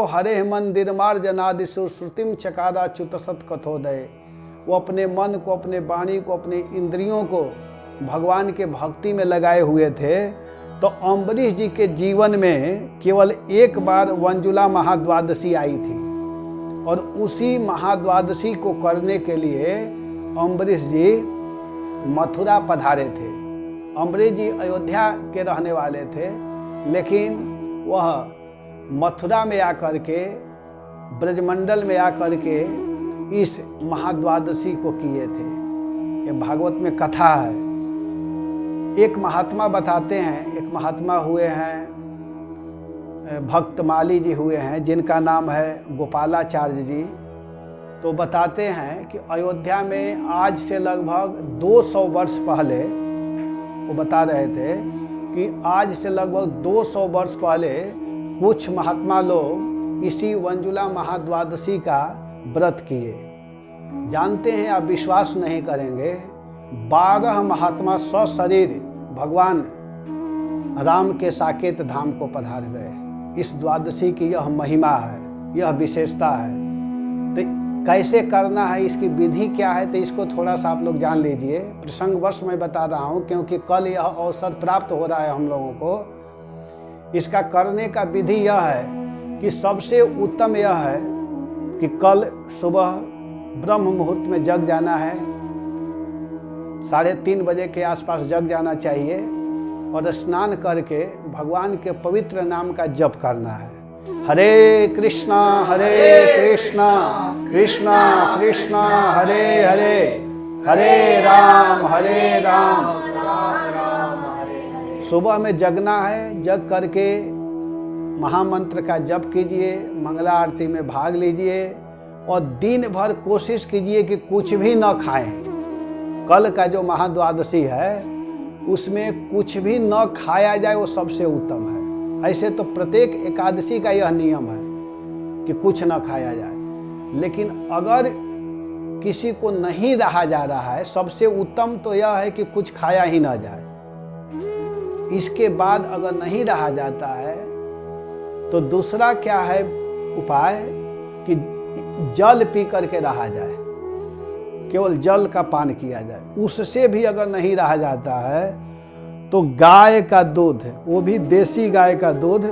हरे मंदिर मार्जनादिशु श्रुतिम चकाराच्युत सत्कथोदय। वो अपने मन को, अपने वाणी को, अपने इंद्रियों को भगवान के भक्ति में लगाए हुए थे। तो अम्बरीश जी के जीवन में केवल एक बार वंजुला महाद्वादशी आई थी और उसी महाद्वादशी को करने के लिए अम्बरीश जी मथुरा पधारे थे। अम्बरीश जी अयोध्या के रहने वाले थे, लेकिन वह मथुरा में आकर के, ब्रजमंडल में आकर के इस महाद्वादशी को किए थे। ये भागवत में कथा है। एक महात्मा बताते हैं, एक महात्मा हुए हैं, भक्तमाली जी हुए हैं, जिनका नाम है गोपालाचार्य जी। तो बताते हैं कि अयोध्या में आज से लगभग 200 वर्ष पहले, वो बता रहे थे कि आज से लगभग 200 वर्ष पहले कुछ महात्मा लोग इसी वंजुला महाद्वादशी का व्रत किए। जानते हैं, आप विश्वास नहीं करेंगे, 12 महात्मा सशरीर भगवान राम के साकेत धाम को पधार गए। इस द्वादशी की यह महिमा है, यह विशेषता है। तो कैसे करना है, इसकी विधि क्या है, तो इसको थोड़ा सा आप लोग जान लीजिए। प्रसंगवश मैं बता रहा हूँ क्योंकि कल यह अवसर प्राप्त हो रहा है हम लोगों को। इसका करने का विधि यह है कि सबसे उत्तम यह है कि कल सुबह ब्रह्म मुहूर्त में जग जाना है, 3:30 बजे के आसपास जग जाना चाहिए और स्नान करके भगवान के पवित्र नाम का जप करना है। हरे कृष्णा कृष्णा कृष्णा हरे हरे, हरे राम राम राम हरे। सुबह में जगना है, जग करके महामंत्र का जप कीजिए, मंगला आरती में भाग लीजिए और दिन भर कोशिश कीजिए कि कुछ भी न खाएं। कल का जो महाद्वादशी है उसमें कुछ भी न खाया जाए, वो सबसे उत्तम है। ऐसे तो प्रत्येक एकादशी का यह नियम है कि कुछ न खाया जाए, लेकिन अगर किसी को नहीं रहा जा रहा है, सबसे उत्तम तो यह है कि कुछ खाया ही ना जाए। इसके बाद अगर नहीं रहा जाता है तो दूसरा क्या है उपाय कि जल पी करके रहा जाए, केवल जल का पान किया जाए। उससे भी अगर नहीं रहा जाता है तो गाय का दूध, वो भी देसी गाय का दूध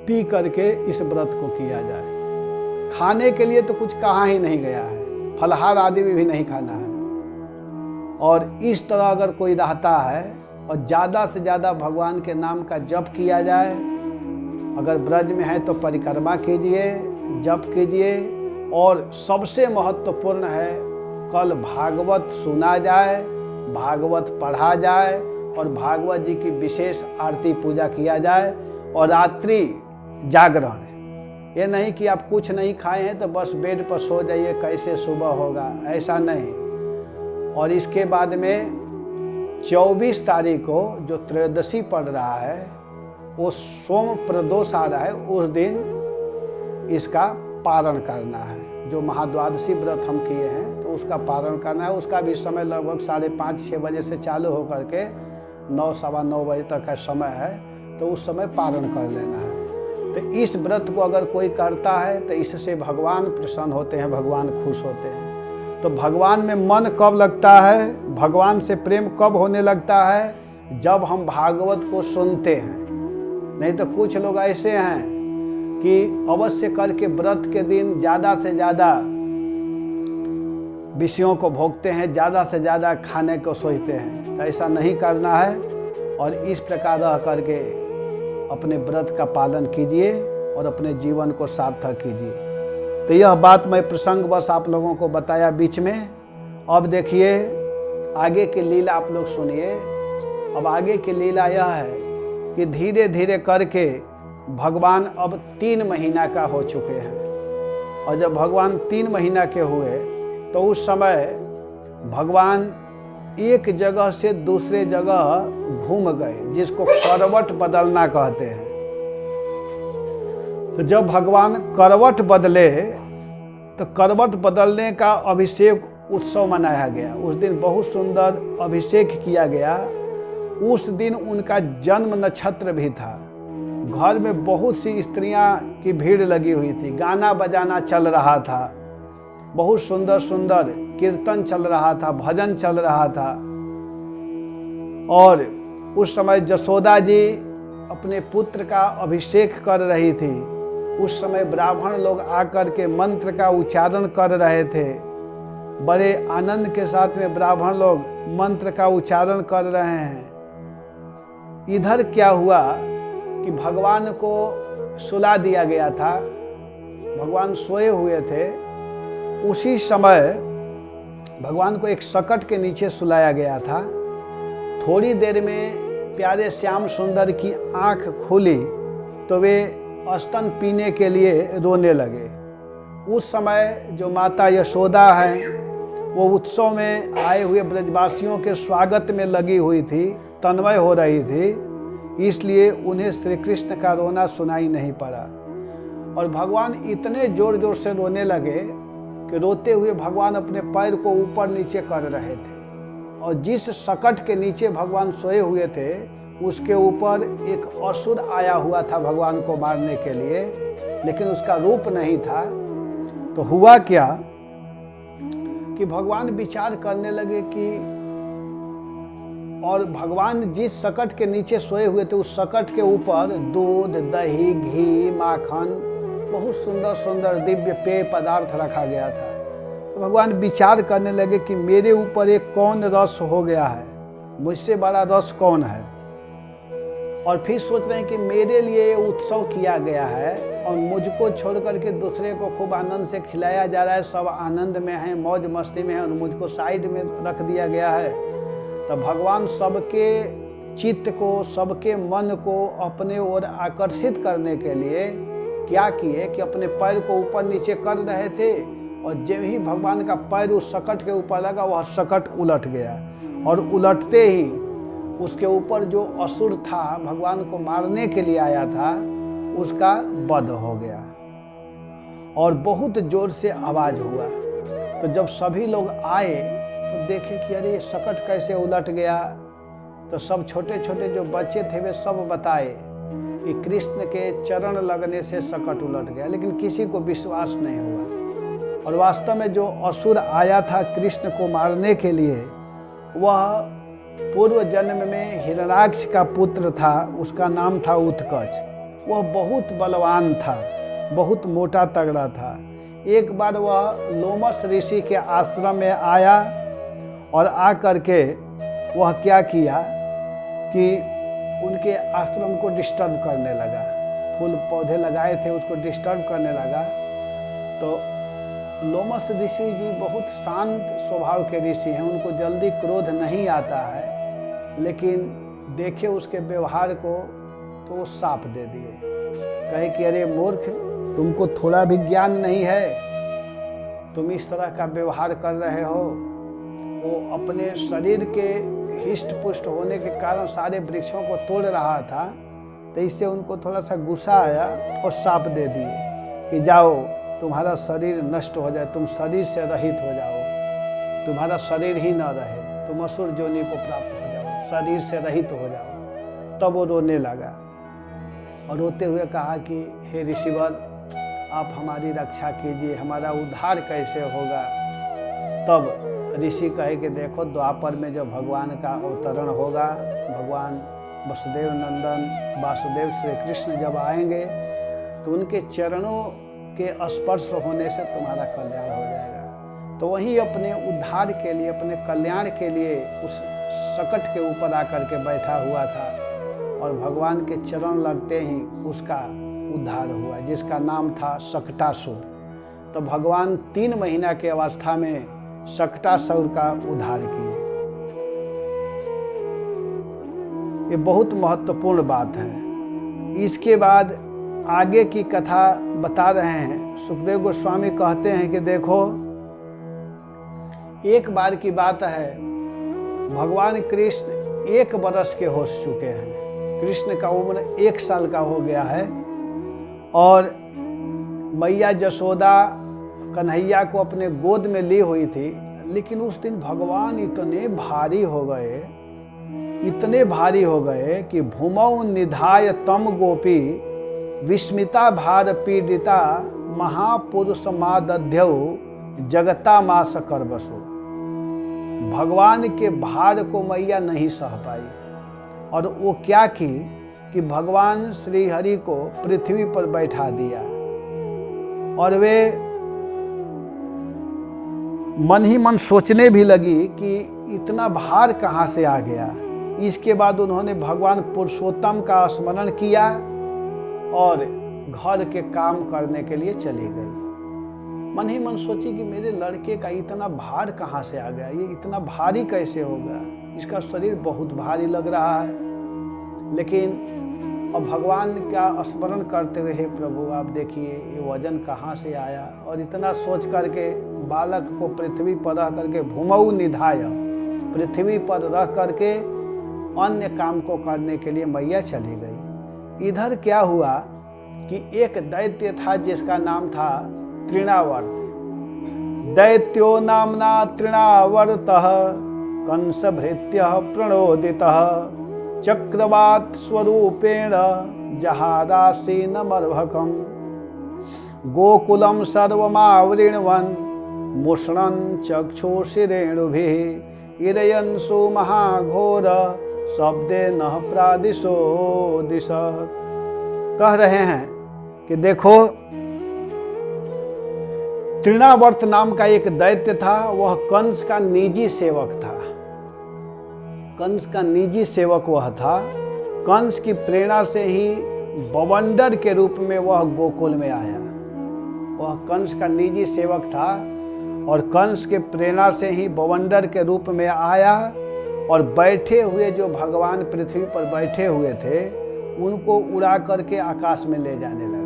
पी करके इस व्रत को किया जाए। खाने के लिए तो कुछ कहा ही नहीं गया है, फलहार आदि भी नहीं खाना है। और इस तरह अगर कोई रहता है और ज़्यादा से ज़्यादा भगवान के नाम का जप किया जाए, अगर ब्रज में है तो परिक्रमा कीजिए, जप कीजिए। और सबसे महत्वपूर्ण है कल भागवत सुना जाए, भागवत पढ़ा जाए और भागवत जी की विशेष आरती पूजा किया जाए। और रात्रि जागरण, ये नहीं कि आप कुछ नहीं खाए हैं तो बस बेड पर सो जाइए, कैसे सुबह होगा, ऐसा नहीं। और इसके बाद में 24 तारीख को जो त्रयोदशी पड़ रहा है, वो सोम प्रदोष आ रहा है, उस दिन इसका पारण करना है। जो महाद्वादशी व्रत हम किए हैं तो उसका पारण करना है। उसका भी समय लगभग 5:30-6 बजे से चालू होकर के 9, सवा 9 बजे तक का समय है, तो उस समय पारण कर लेना है। तो इस व्रत को अगर कोई करता है तो इससे भगवान प्रसन्न होते हैं, भगवान खुश होते हैं। तो भगवान में मन कब लगता है, भगवान से प्रेम कब होने लगता है, जब हम भागवत को सुनते हैं। नहीं तो कुछ लोग ऐसे हैं कि अवश्य करके व्रत के दिन ज़्यादा से ज़्यादा विषयों को भोगते हैं, ज़्यादा से ज़्यादा खाने को सोचते हैं। तो ऐसा नहीं करना है और इस प्रकार रह करके अपने व्रत का पालन कीजिए और अपने जीवन को सार्थक कीजिए। तो यह बात मैं प्रसंगवश आप लोगों को बताया बीच में। अब देखिए आगे की लीला आप लोग सुनिए। अब आगे की लीला यह है कि धीरे धीरे करके भगवान अब 3 महीना का हो चुके हैं। और जब भगवान 3 महीना के हुए तो उस समय भगवान एक जगह से दूसरे जगह घूम गए, जिसको करवट बदलना कहते हैं। तो जब भगवान करवट बदले तो करवट बदलने का अभिषेक उत्सव मनाया गया। उस दिन बहुत सुंदर अभिषेक किया गया। उस दिन उनका जन्म नक्षत्र भी था। घर में बहुत सी स्त्रियां की भीड़ लगी हुई थी, गाना बजाना चल रहा था, बहुत सुंदर सुंदर कीर्तन चल रहा था, भजन चल रहा था। और उस समय जसोदा जी अपने पुत्र का अभिषेक कर रही थी। उस समय ब्राह्मण लोग आकर के मंत्र का उच्चारण कर रहे थे। बड़े आनंद के साथ में ब्राह्मण लोग मंत्र का उच्चारण कर रहे हैं। इधर क्या हुआ कि भगवान को सुला दिया गया था, भगवान सोए हुए थे। उसी समय भगवान को एक सकट के नीचे सुलाया गया था। थोड़ी देर में प्यारे श्याम सुंदर की आंख खुली तो वे स्तन पीने के लिए रोने लगे। उस समय जो माता यशोदा हैं वो उत्सव में आए हुए ब्रजवासियों के स्वागत में लगी हुई थी, तन्मय हो रही थी, इसलिए उन्हें श्री कृष्ण का रोना सुनाई नहीं पड़ा। और भगवान इतने जोर जोर से रोने लगे कि रोते हुए भगवान अपने पैर को ऊपर नीचे कर रहे थे। और जिस सकट के नीचे भगवान सोए हुए थे उसके ऊपर एक असुर आया हुआ था भगवान को मारने के लिए, लेकिन उसका रूप नहीं था। तो हुआ क्या कि भगवान विचार करने लगे कि, और भगवान जिस सकट के नीचे सोए हुए थे उस सकट के ऊपर दूध, दही, घी, माखन, बहुत सुंदर सुंदर दिव्य पेय पदार्थ रखा गया था। तो भगवान विचार करने लगे कि मेरे ऊपर एक कौन रस हो गया है, मुझसे बड़ा रस कौन है। और फिर सोच रहे हैं कि मेरे लिए ये उत्सव किया गया है और मुझको छोड़ करके दूसरे को खूब आनंद से खिलाया जा रहा है, सब आनंद में हैं, मौज मस्ती में हैं, और मुझको साइड में रख दिया गया है। तो भगवान सबके चित्त को, सबके मन को अपने ओर आकर्षित करने के लिए क्या किए कि अपने पैर को ऊपर नीचे कर रहे थे, और जब ही भगवान का पैर उस सकट के ऊपर लगा वह सकट उलट गया, और उलटते ही उसके ऊपर जो असुर था भगवान को मारने के लिए आया था उसका वध हो गया। और बहुत जोर से आवाज हुआ। तो जब सभी लोग आए तो देखे कि अरे सकट कैसे उलट गया। तो सब छोटे छोटे जो बच्चे थे वे सब बताए कि कृष्ण के चरण लगने से सकट उलट गया, लेकिन किसी को विश्वास नहीं हुआ। और वास्तव में जो असुर आया था कृष्ण को मारने के लिए वह पूर्व जन्म में हिरण्याक्ष का पुत्र था, उसका नाम था उत्कच। वह बहुत बलवान था, बहुत मोटा तगड़ा था। एक बार वह लोमस ऋषि के आश्रम में आया और आकर के वह क्या किया कि उनके आश्रम को डिस्टर्ब करने लगा। फूल पौधे लगाए थे उसको डिस्टर्ब करने लगा। तो लोमस ऋषि जी बहुत शांत स्वभाव के ऋषि हैं, उनको जल्दी क्रोध नहीं आता है, लेकिन देखे उसके व्यवहार को तो वो साफ दे दिए। कहे कि अरे मूर्ख, तुमको थोड़ा भी ज्ञान नहीं है, तुम इस तरह का व्यवहार कर रहे हो। वो अपने शरीर के हिष्ट पुष्ट होने के कारण सारे वृक्षों को तोड़ रहा था, तो इससे उनको थोड़ा सा गुस्सा आया और साप दे दिए कि जाओ तुम्हारा शरीर नष्ट हो जाए, तुम शरीर से रहित हो जाओ, तुम्हारा शरीर ही न रहे, तुम असुर जोनि को प्राप्त हो जाओ, शरीर से रहित हो जाओ। तब वो रोने लगा और रोते हुए कहा कि हे ऋषिवर, आप हमारी रक्षा कीजिए, हमारा उद्धार कैसे होगा। तब ऋषि कहे कि देखो द्वापर में जब भगवान का अवतरण होगा, भगवान वसुदेव नंदन वासुदेव श्री कृष्ण जब आएंगे तो उनके चरणों के स्पर्श होने से तुम्हारा कल्याण हो जाएगा। तो वही अपने उद्धार के लिए, अपने कल्याण के लिए उस सकट के ऊपर आकर के बैठा हुआ था और भगवान के चरण लगते ही उसका उद्धार हुआ, जिसका नाम था शकटासुर। तो भगवान 3 महीना के अवस्था में शकटासुर का उद्धार किए। ये बहुत महत्वपूर्ण बात है। इसके बाद आगे की कथा बता रहे हैं। सुखदेव गोस्वामी कहते हैं कि देखो, एक बार की बात है, भगवान कृष्ण 1 वर्ष के हो चुके हैं। कृष्ण का उम्र 1 साल का हो गया है और मैया यशोदा कन्हैया को अपने गोद में ली हुई थी। लेकिन उस दिन भगवान इतने भारी हो गए इतने भारी हो गए कि भूमौ निधाय तम गोपी विस्मिता भार पीड़िता महापुरुष मादध्यौ जगता मास कर बसो। भगवान के भार को मैया नहीं सह पाई और वो क्या की कि भगवान श्री हरि को पृथ्वी पर बैठा दिया और वे मन ही मन सोचने भी लगी कि इतना भार कहाँ से आ गया। इसके बाद उन्होंने भगवान पुरुषोत्तम का स्मरण किया और घर के काम करने के लिए चली गई। मन ही मन सोची कि मेरे लड़के का इतना भार कहाँ से आ गया, ये इतना भारी कैसे होगा, इसका शरीर बहुत भारी लग रहा है। लेकिन अब भगवान का स्मरण करते हुए, हे प्रभु आप देखिए ये वजन कहाँ से आया, और इतना सोच करके बालक को पृथ्वी पर रह करके भूमौ निधाय, पृथ्वी पर रह करके अन्य काम को करने के लिए मैया चली गई। इधर क्या हुआ कि एक दैत्य था जिसका नाम था तृणावर्त। दैत्यो नामना तृणावर्तः कंसभृत्यः प्रणोदितः चक्रवात स्वरूपेण जहारासीनमर्भकम् गोकुलं सर्वमावृण्वन् मुष्णन् चक्षुषिरेणुभिः इरयन्सु महाघोर शब्देन प्रादिशो दिशत्। कह रहे हैं कि देखो तृणावर्त नाम का एक दैत्य था, वह कंस का निजी सेवक था। कंस का निजी सेवक वह था। कंस की प्रेरणा से ही बवंडर के रूप में वह गोकुल में आया। वह कंस का निजी सेवक था और कंस के प्रेरणा से ही बवंडर के रूप में आया और बैठे हुए जो भगवान पृथ्वी पर बैठे हुए थे उनको उड़ा करके आकाश में ले जाने लगा।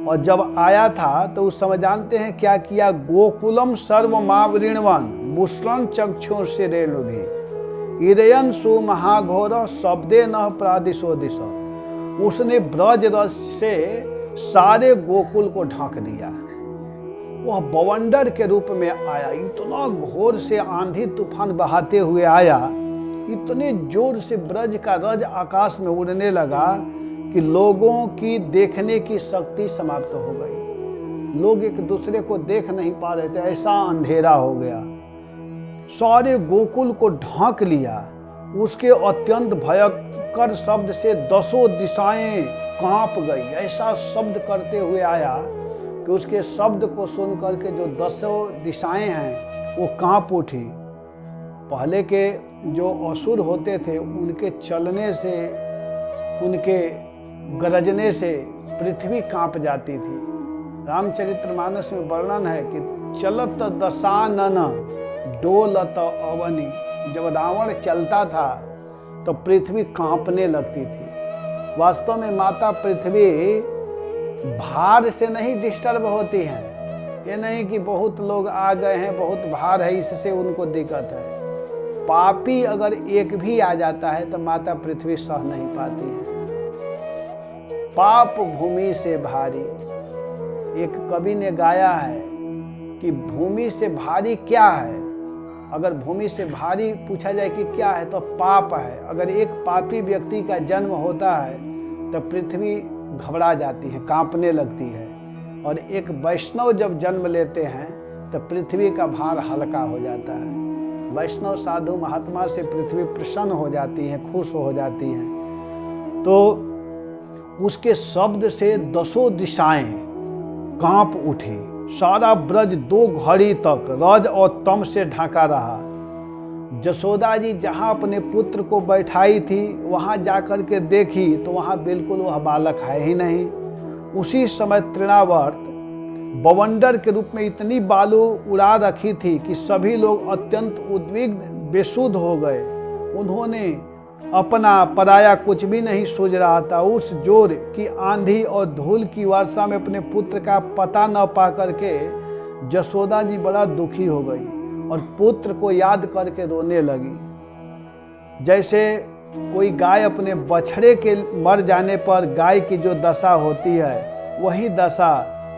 और जब आया था तो उस समय जानते हैं क्या किया, गोकुलम सर्वमावृण्वन् मुष्णन् चक्षुषिरेणुभिः इरयन्सु महाघोर शब्दे न प्रादिशो दिश। उसने ब्रज रस से सारे गोकुल को ढक दिया। वह बवंडर के रूप में आया, इतना घोर से आंधी तूफान बहाते हुए आया, इतने जोर से ब्रज का रज आकाश में उड़ने लगा कि लोगों की देखने की शक्ति समाप्त हो गई। लोग एक दूसरे को देख नहीं पा रहे थे, ऐसा अंधेरा हो गया। सारे गोकुल को ढक लिया। उसके अत्यंत भयंकर शब्द से 10 दिशाएं कांप गई। ऐसा शब्द करते हुए आया कि उसके शब्द को सुन करके जो 10 दिशाएं हैं वो कांप उठी। पहले के जो असुर होते थे उनके चलने से, उनके गरजने से पृथ्वी कांप जाती थी। रामचरितमानस में वर्णन है कि चलत दशानन डोलत अवनी। जब रावण चलता था तो पृथ्वी कांपने लगती थी। वास्तव में माता पृथ्वी भार से नहीं डिस्टर्ब होती है। ये नहीं कि बहुत लोग आ गए हैं, बहुत भार है, इससे उनको दिक्कत है। पापी अगर एक भी आ जाता है तो माता पृथ्वी सह नहीं पाती है। पाप भूमि से भारी। एक कवि ने गाया है कि भूमि से भारी क्या है। अगर भूमि से भारी पूछा जाए कि क्या है तो पाप है। अगर एक पापी व्यक्ति का जन्म होता है तो पृथ्वी घबरा जाती है, कांपने लगती है। और एक वैष्णव जब जन्म लेते हैं तो पृथ्वी का भार हल्का हो जाता है। वैष्णव साधु महात्मा से पृथ्वी प्रसन्न हो जाती है, खुश हो जाती है। तो उसके शब्द से 10 दिशाएं कांप उठी। सारा ब्रज 2 घड़ी तक रज और तम से ढका रहा। जसोदा जी जहाँ अपने पुत्र को बैठाई थी वहाँ जाकर के देखी तो वहाँ बिल्कुल वह बालक है ही नहीं। उसी समय तृणावर्त बवंडर के रूप में इतनी बालू उड़ा रखी थी कि सभी लोग अत्यंत उद्विग्न बेसुध हो गए। उन्होंने अपना पराया कुछ भी नहीं सूझ रहा था। उस जोर की आंधी और धूल की वर्षा में अपने पुत्र का पता न पा करके जसोदा जी बड़ा दुखी हो गई और पुत्र को याद करके रोने लगी। जैसे कोई गाय अपने बछड़े के मर जाने पर गाय की जो दशा होती है वही दशा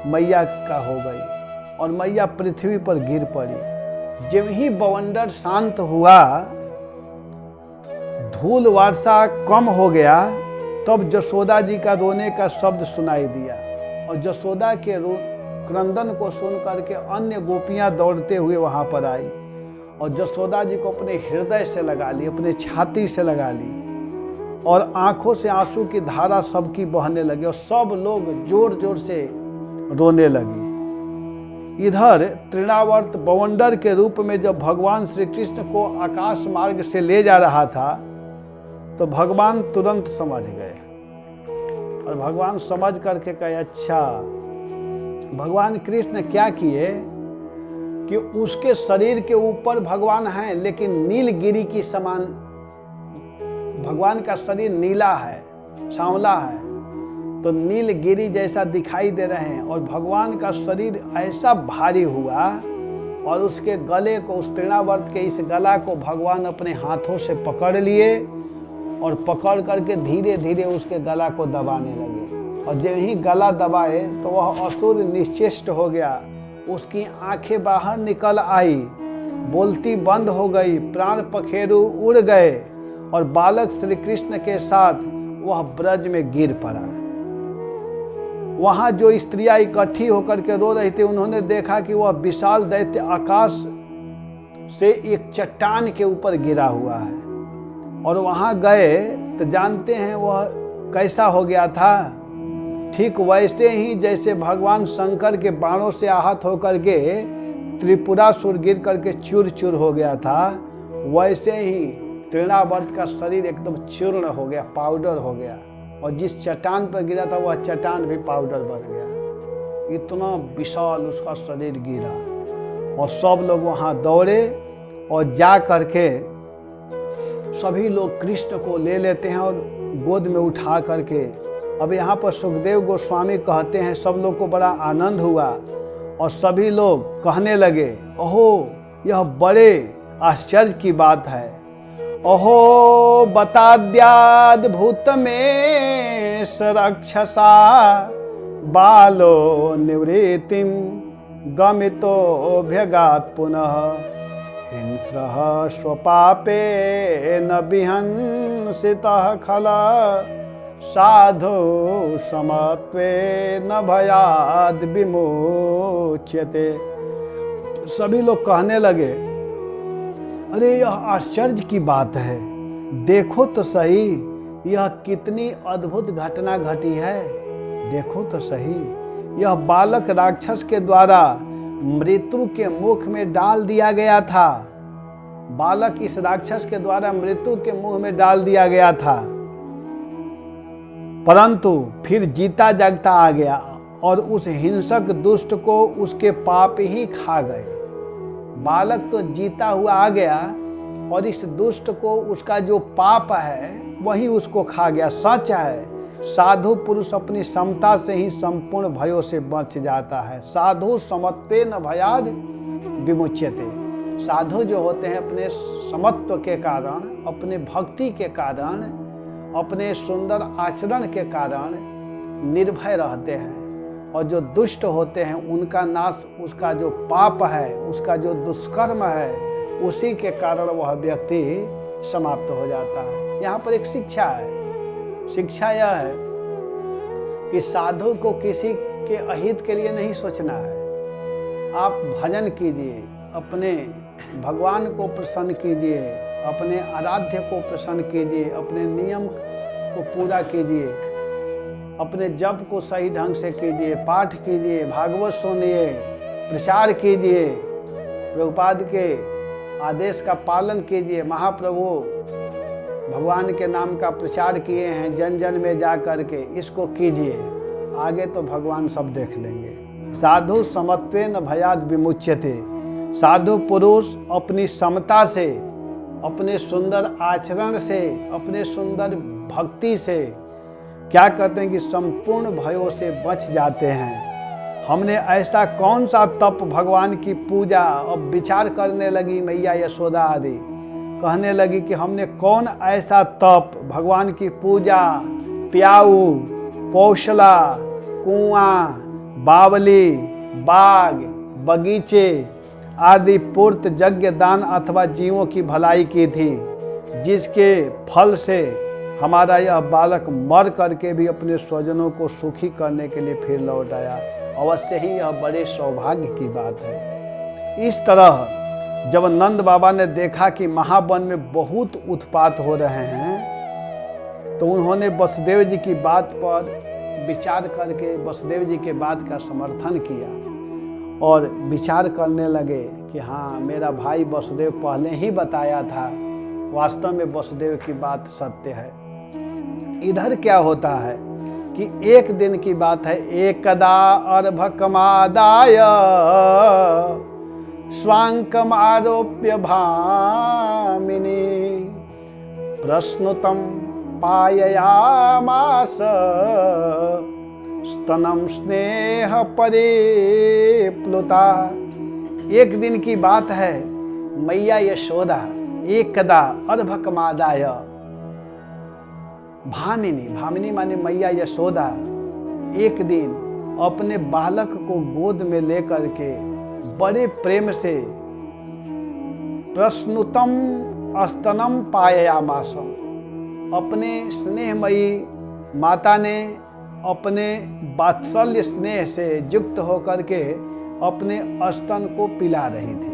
मैया का हो गई और मैया पृथ्वी पर गिर पड़ी। जब ही बवंडर शांत हुआ, धूल वर्षा कम हो गया तब जसोदा जी का रोने का शब्द सुनाई दिया, और जसोदा के क्रंदन को सुन करके अन्य गोपियां दौड़ते हुए वहां पर आई और जसोदा जी को अपने हृदय से लगा ली, अपने छाती से लगा ली, और आंखों से आंसू की धारा सबकी बहने लगी और सब लोग जोर जोर से रोने लगे। इधर तृणावर्त बवंडर के रूप में जब भगवान श्री कृष्ण को आकाश मार्ग से ले जा रहा था तो भगवान तुरंत समझ गए, और भगवान समझ करके कहे अच्छा। भगवान कृष्ण क्या किए कि उसके शरीर के ऊपर भगवान हैं, लेकिन नीलगिरी की समान भगवान का शरीर नीला है, सांवला है, तो नीलगिरी जैसा दिखाई दे रहे हैं, और भगवान का शरीर ऐसा भारी हुआ और उसके गले को, उस तृणावर्त के इस गला को भगवान अपने हाथों से पकड़ लिए और पकड़ करके धीरे धीरे उसके गला को दबाने लगे, और जब ही गला दबाए तो वह असुर निश्चेष्ट हो गया, उसकी आंखें बाहर निकल आई, बोलती बंद हो गई, प्राण पखेरु उड़ गए, और बालक श्री कृष्ण के साथ वह ब्रज में गिर पड़ा। वहां जो स्त्रियां इकट्ठी होकर के रो रही थी, उन्होंने देखा कि वह विशाल दैत्य आकाश से एक चट्टान के ऊपर गिरा हुआ है, और वहां गए तो जानते हैं वह कैसा हो गया था। ठीक वैसे ही जैसे भगवान शंकर के बाणों से आहत होकर के त्रिपुरासुर गिर करके चूर चूर हो गया था, वैसे ही तृणावर्त का शरीर एकदम चूर्ण हो गया, पाउडर हो गया, और जिस चट्टान पर गिरा था वह चट्टान भी पाउडर बन गया। इतना विशाल उसका शरीर गिरा, और सब लोग वहां दौड़े और जा करके सभी लोग कृष्ण को ले लेते हैं और गोद में उठा करके। अब यहाँ पर सुखदेव गोस्वामी कहते हैं सब लोग को बड़ा आनंद हुआ, और सभी लोग कहने लगे ओहो यह बड़े आश्चर्य की बात है, अहो बताद्याद्भुत में सरक्षसा बालो निवृत्तिम गमितोऽभ्यगात् पुनः हिंस्रः स्वपापे न विहंसितः खला साधु समत्वे न भयाद् विमोच्यते। सभी लोग कहने लगे अरे यह आश्चर्य की बात है, देखो तो सही यह कितनी अद्भुत घटना घटी है, देखो तो सही यह बालक राक्षस के द्वारा मृत्यु के मुख में डाल दिया गया था, बालक इस राक्षस के द्वारा मृत्यु के मुंह में डाल दिया गया था, परंतु फिर जीता जागता आ गया और उस हिंसक दुष्ट को उसके पाप ही खा गए। बालक तो जीता हुआ आ गया और इस दुष्ट को उसका जो पाप है वही उसको खा गया। सच है, साधु पुरुष अपनी समता से ही संपूर्ण भयों से बच जाता है। साधु समत्ते न भयाद विमुच्यते। साधु जो होते हैं अपने समत्व के कारण, अपने भक्ति के कारण, अपने सुंदर आचरण के कारण निर्भय रहते हैं, और जो दुष्ट होते हैं उनका नाश, उसका जो पाप है, उसका जो दुष्कर्म है, उसी के कारण वह व्यक्ति समाप्त हो जाता है। यहाँ पर एक शिक्षा है। शिक्षा यह है कि साधु को किसी के अहित के लिए नहीं सोचना है। आप भजन कीजिए, अपने भगवान को प्रसन्न कीजिए, अपने आराध्य को प्रसन्न कीजिए, अपने नियम को पूरा कीजिए, अपने जप को सही ढंग से कीजिए, पाठ कीजिए, भागवत सुनिए, प्रचार कीजिए, प्रभुपाद के आदेश का पालन कीजिए। महाप्रभु भगवान के नाम का प्रचार किए हैं जन जन में जा कर के, इसको कीजिए, आगे तो भगवान सब देख लेंगे। साधु समत्वेन भयाद विमुच्यते। साधु पुरुष अपनी समता से, अपने सुंदर आचरण से, अपने सुंदर भक्ति से क्या करते हैं कि संपूर्ण भयों से बच जाते हैं। हमने ऐसा कौन सा तप भगवान की पूजा, अब विचार करने लगी मैया यशोदा आदि, कहने लगी कि हमने कौन ऐसा तप भगवान की पूजा, प्याऊ, पौशला, कुआं, बावली, बाग, बगीचे आदि पूर्त यज्ञ दान अथवा जीवों की भलाई की थी। जिसके फल से हमारा यह बालक मर करके भी अपने स्वजनों को सुखी करने के लिए फिर लौट आया। अवश्य ही यह बड़े सौभाग्य की बात है। इस तरह जब नंद बाबा ने देखा कि महावन में बहुत उत्पात हो रहे हैं, तो उन्होंने वसुदेव जी की बात पर विचार करके वसुदेव जी के बात का समर्थन किया और विचार करने लगे कि हाँ, मेरा भाई वसुदेव पहले ही बताया था, वास्तव में वसुदेव की बात सत्य है। इधर क्या होता है कि एक दिन की बात है, एकदा अर्भकमादाय स्वांकमारोप्य भामिनी प्रश्नुतम पाययामास स्तनम स्नेह परिप्लुता। एक दिन की बात है, मैया यशोदा एकदा अर्भकमादाय, भामिनी, भामिनी माने मैया यशोदा, एक दिन अपने बालक को गोद में लेकर के बड़े प्रेम से प्रश्नुतम स्तनम पाययामासम, अपने स्नेहमयी माता ने अपने वात्सल्य स्नेह से युक्त होकर के अपने स्तन को पिला रही थी।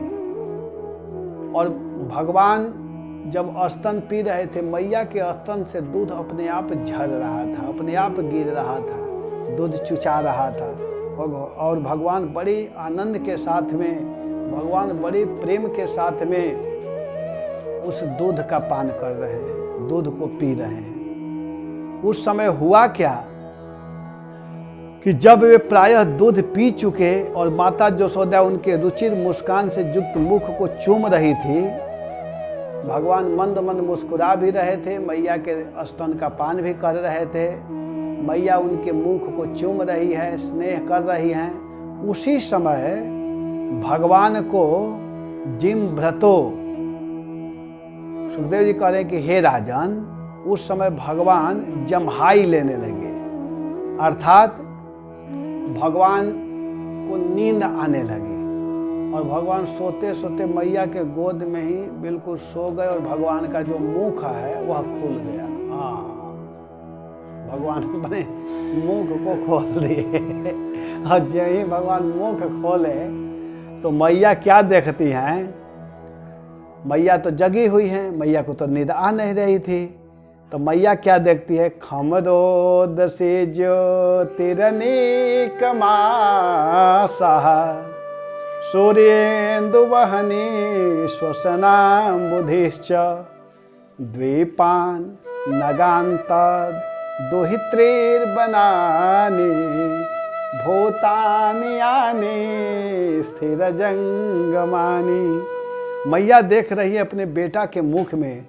और भगवान जब स्तन पी रहे थे, मैया के स्तन से दूध अपने आप झड़ रहा था, अपने आप गिर रहा था, दूध चुचा रहा था। और भगवान बड़े आनंद के साथ में, भगवान बड़े प्रेम के साथ में उस दूध का पान कर रहे हैं, दूध को पी रहे हैं। उस समय हुआ क्या कि जब वे प्रायः दूध पी चुके और माता यशोदा उनके रुचिर मुस्कान से युक्त मुख को चूम रही थी, भगवान मंद मंद मुस्कुरा भी रहे थे, मैया के स्तन का पान भी कर रहे थे, मैया उनके मुख को चूम रही है, स्नेह कर रही हैं। उसी समय भगवान को जिम भ्रतो, सुखदेव जी कह रहे हैं कि हे राजन, उस समय भगवान जम्हाई लेने लगे, अर्थात भगवान को नींद आने लगी और भगवान सोते सोते मैया के गोद में ही बिल्कुल सो गए और भगवान का जो मुख है वह खुल गया। हाँ, भगवान अपने मुख को खोल दिए और जब ही भगवान मुख खोले तो मैया क्या देखती हैं? मैया तो जगी हुई हैं, मैया को तो नींद आ नहीं रही थी। तो मैया क्या देखती है? खमरोद से ज्योतिरनेक मासा सूर्येन्दु वहनी श्वसनाम्बुधिश्च द्वीपान नगान्तद दुहित्रीर्बनानि भूतानि यानि स्थिर जंगमानि। मैया देख रही है अपने बेटा के मुख में